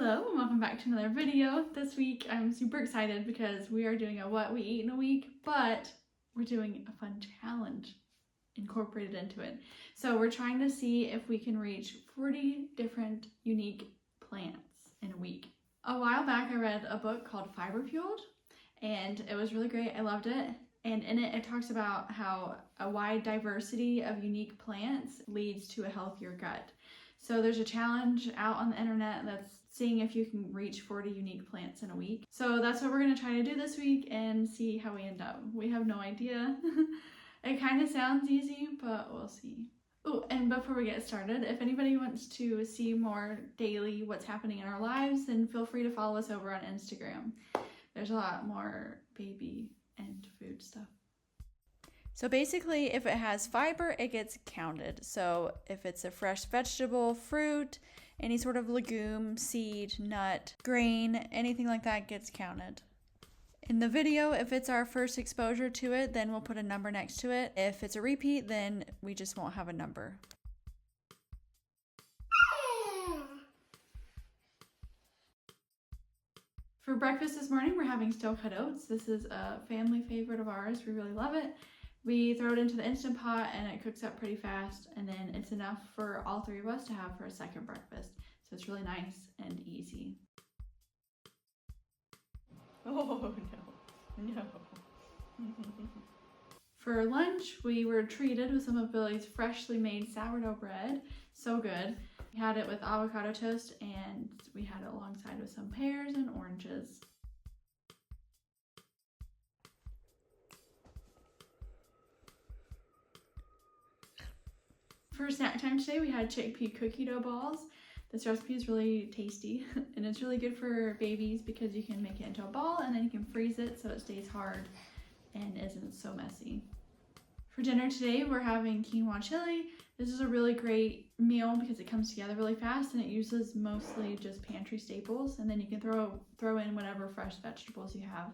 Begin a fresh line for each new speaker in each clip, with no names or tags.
Hello and welcome back to another video. This week I'm super excited because we are doing a what we eat in a week, but we're doing a fun challenge incorporated into it. So we're trying to see if we can reach 40 different unique plants in a week. A while back I read a book called Fiber Fueled and it was really great. I loved it. And in it, it talks about how a wide diversity of unique plants leads to a healthier gut. So there's a challenge out on the internet that's seeing if you can reach 40 unique plants in a week. So that's what we're going to try to do this week and see how we end up. We have no idea. It kind of sounds easy, but we'll see. Oh, and before we get started, if anybody wants to see more daily what's happening in our lives, then feel free to follow us over on Instagram. There's a lot more baby and food stuff. So basically, if it has fiber, it gets counted. So if it's a fresh vegetable, fruit, any sort of legume, seed, nut, grain, anything like that gets counted. In the video, if it's our first exposure to it, then we'll put a number next to it. If it's a repeat, then we just won't have a number. For breakfast this morning, we're having steel-cut oats. This is a family favorite of ours. We really love it. We throw it into the Instant Pot and it cooks up pretty fast, and then it's enough for all three of us to have for a second breakfast. So it's really nice and easy. Oh no. For lunch, we were treated with some of Billy's freshly made sourdough bread. So good. We had it with avocado toast and we had it alongside with some pears and oranges. For snack time today, we had chickpea cookie dough balls. This recipe is really tasty and it's really good for babies because you can make it into a ball and then you can freeze it so it stays hard and isn't so messy. For dinner today, we're having quinoa chili. This is a really great meal because it comes together really fast and it uses mostly just pantry staples, and then you can throw in whatever fresh vegetables you have.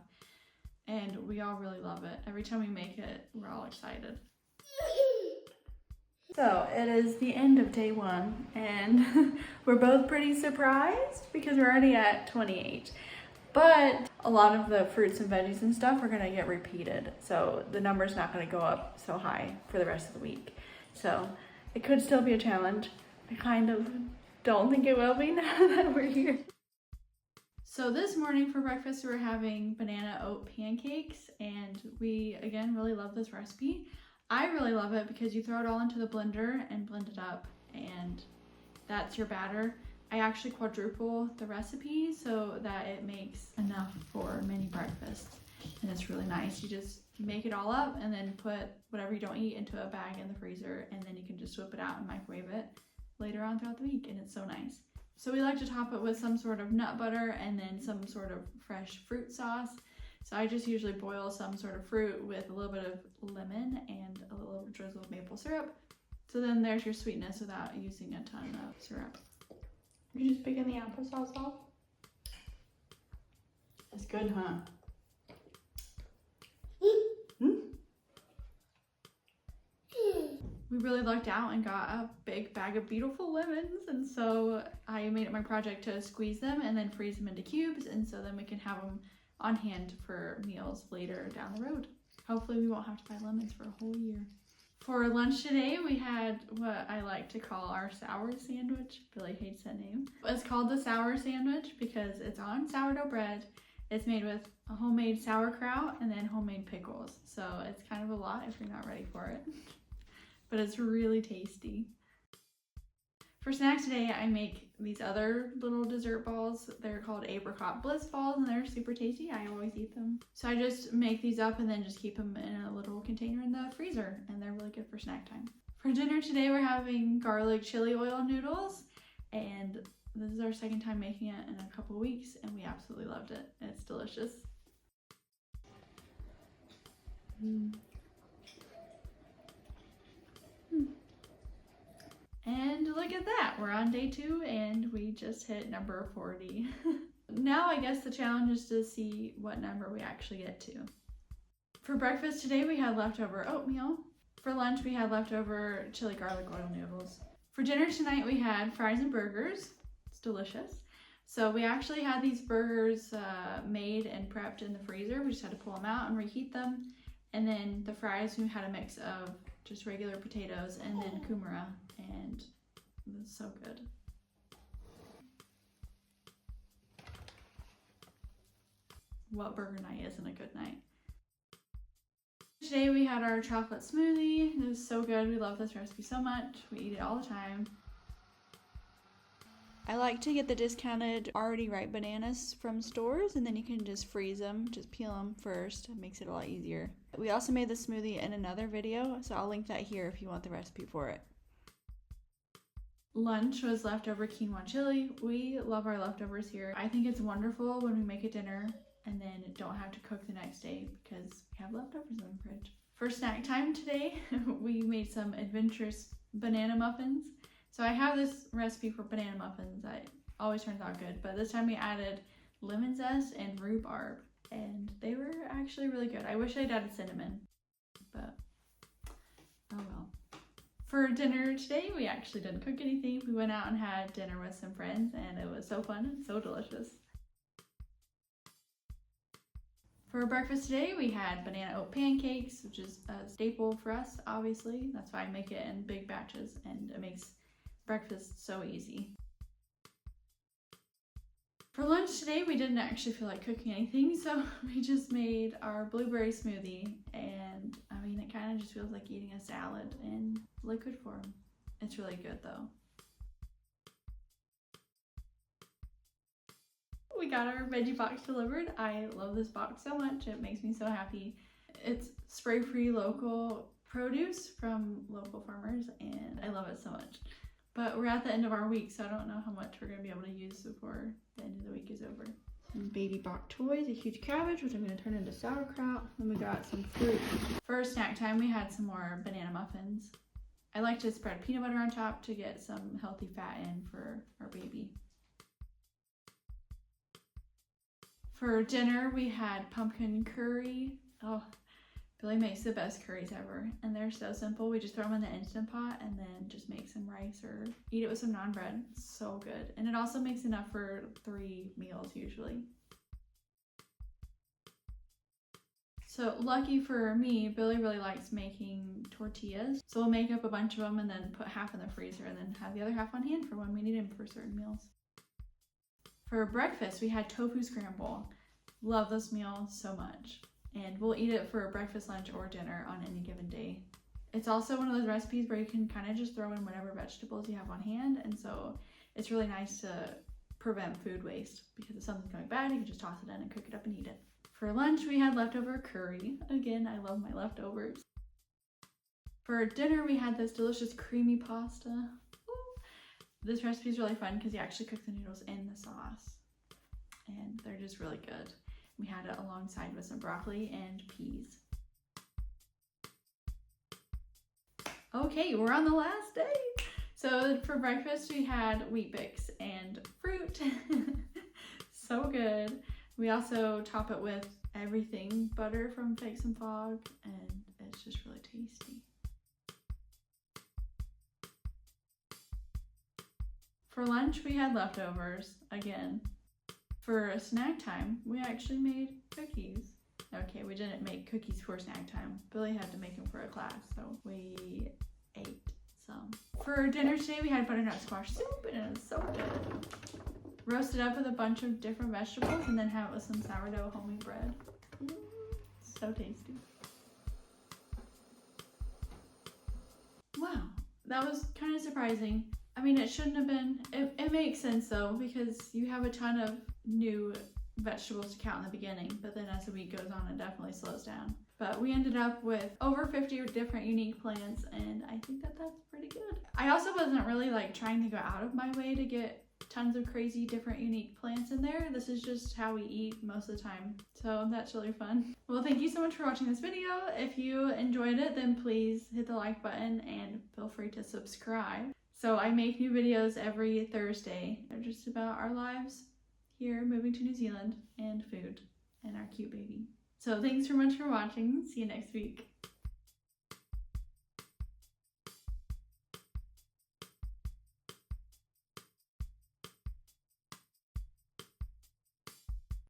And we all really love it. Every time we make it, we're all excited. So it is the end of day one and we're both pretty surprised because we're already at 28. But a lot of the fruits and veggies and stuff are gonna get repeated. So the number's not gonna go up so high for the rest of the week. So it could still be a challenge. I kind of don't think it will be now that we're here. So this morning for breakfast, we're having banana oat pancakes, and we, again, really love this recipe. I really love it because you throw it all into the blender and blend it up, and that's your batter. I actually quadruple the recipe so that it makes enough for mini breakfast, and it's really nice. You just make it all up and then put whatever you don't eat into a bag in the freezer, and then you can just whip it out and microwave it later on throughout the week, and it's so nice. So we like to top it with some sort of nut butter and then some sort of fresh fruit sauce. So I just usually boil some sort of fruit with a little bit of lemon and a little drizzle of maple syrup. So then there's your sweetness without using a ton of syrup. You're just picking the applesauce off? That's good, huh? We really lucked out and got a big bag of beautiful lemons, and so I made it my project to squeeze them and then freeze them into cubes, and so then we can have them on hand for meals later down the road. Hopefully we won't have to buy lemons for a whole year. For lunch today, we had what I like to call our sour sandwich. Billy hates that name. It's called the sour sandwich because it's on sourdough bread. It's made with a homemade sauerkraut and then homemade pickles. So it's kind of a lot if you're not ready for it. But it's really tasty. For snack today, I make these other little dessert balls. They're called apricot bliss balls and they're super tasty. I always eat them. So I just make these up and then just keep them in a little container in the freezer, and they're really good for snack time. For dinner today, we're having garlic chili oil noodles, and this is our second time making it in a couple weeks and we absolutely loved it. It's delicious. And look at that, we're on day 2 and we just hit number 40. Now I guess the challenge is to see what number we actually get to. For breakfast today, we had leftover oatmeal. For lunch, we had leftover chili garlic oil noodles. For dinner tonight, we had fries and burgers. It's delicious. So we actually had these burgers made and prepped in the freezer. We just had to pull them out and reheat them. And then the fries, we had a mix of just regular potatoes and then kumara, and it was so good. What burger night isn't a good night? Today we had our chocolate smoothie. It was so good. We love this recipe so much. We eat it all the time. I like to get the discounted already ripe bananas from stores, and then you can just freeze them, just peel them first. It makes it a lot easier. We also made the smoothie in another video, so I'll link that here if you want the recipe for it. Lunch was leftover quinoa chili. We love our leftovers here. I think it's wonderful when we make a dinner and then don't have to cook the next day because we have leftovers in the fridge. For snack time today, we made some adventurous banana muffins. So I have this recipe for banana muffins that always turns out good, but this time we added lemon zest and rhubarb, and they were actually really good. I wish I'd added cinnamon, but oh well. For dinner today, we actually didn't cook anything. We went out and had dinner with some friends, and it was so fun and so delicious. For breakfast today, we had banana oat pancakes, which is a staple for us, obviously. That's why I make it in big batches, and it makes breakfast so easy. For lunch today, we didn't actually feel like cooking anything, so we just made our blueberry smoothie, and I mean, it kind of just feels like eating a salad in liquid form. It's really good though. We got our veggie box delivered. I love this box so much. It makes me so happy. It's spray-free local produce from local farmers, and I love it so much. But we're at the end of our week, so I don't know how much we're going to be able to use before the end of the week is over. Some baby bok toys, a huge cabbage, which I'm going to turn into sauerkraut. Then we got some fruit. For snack time, we had some more banana muffins. I like to spread peanut butter on top to get some healthy fat in for our baby. For dinner, we had pumpkin curry. Oh, Billy makes the best curries ever, and they're so simple. We just throw them in the Instant Pot and then just make some rice or eat it with some naan bread. It's so good, and it also makes enough for 3 meals usually. So lucky for me, Billy really likes making tortillas, so we'll make up a bunch of them and then put half in the freezer and then have the other half on hand for when we need them for certain meals. For breakfast, we had Tofu Scramble. Love this meal so much. And we'll eat it for breakfast, lunch, or dinner on any given day. It's also one of those recipes where you can kind of just throw in whatever vegetables you have on hand, and so it's really nice to prevent food waste, because if something's going bad, you can just toss it in and cook it up and eat it. For lunch, we had leftover curry. Again, I love my leftovers. For dinner, we had this delicious creamy pasta. Ooh. This recipe is really fun because you actually cook the noodles in the sauce, and they're just really good. We had it alongside with some broccoli and peas. Okay, we're on the last day. So for breakfast, we had Wheat Bix and fruit. So good. We also top it with everything butter from Fakes and Fog, and it's just really tasty. For lunch, we had leftovers again. For a snack time, we actually made cookies. Okay, we didn't make cookies for snack time. Billy had to make them for a class, so we ate some. For dinner today, we had butternut squash soup, and it was so good. Roasted up with a bunch of different vegetables, and then have it with some sourdough homemade bread. So tasty. Wow, that was kind of surprising. I mean, it shouldn't have been. It makes sense though, because you have a ton of new vegetables to count in the beginning, but then as the week goes on, it definitely slows down. But we ended up with over 50 different unique plants, and I think that that's pretty good. I also wasn't really like trying to go out of my way to get tons of crazy different unique plants in there. This is just how we eat most of the time, so that's really fun. Well, thank you so much for watching this video. If you enjoyed it, then please hit the like button and feel free to subscribe. So I make new videos every Thursday. They're just about our lives here, moving to New Zealand, and food, and our cute baby. So thanks so much for watching. See you next week.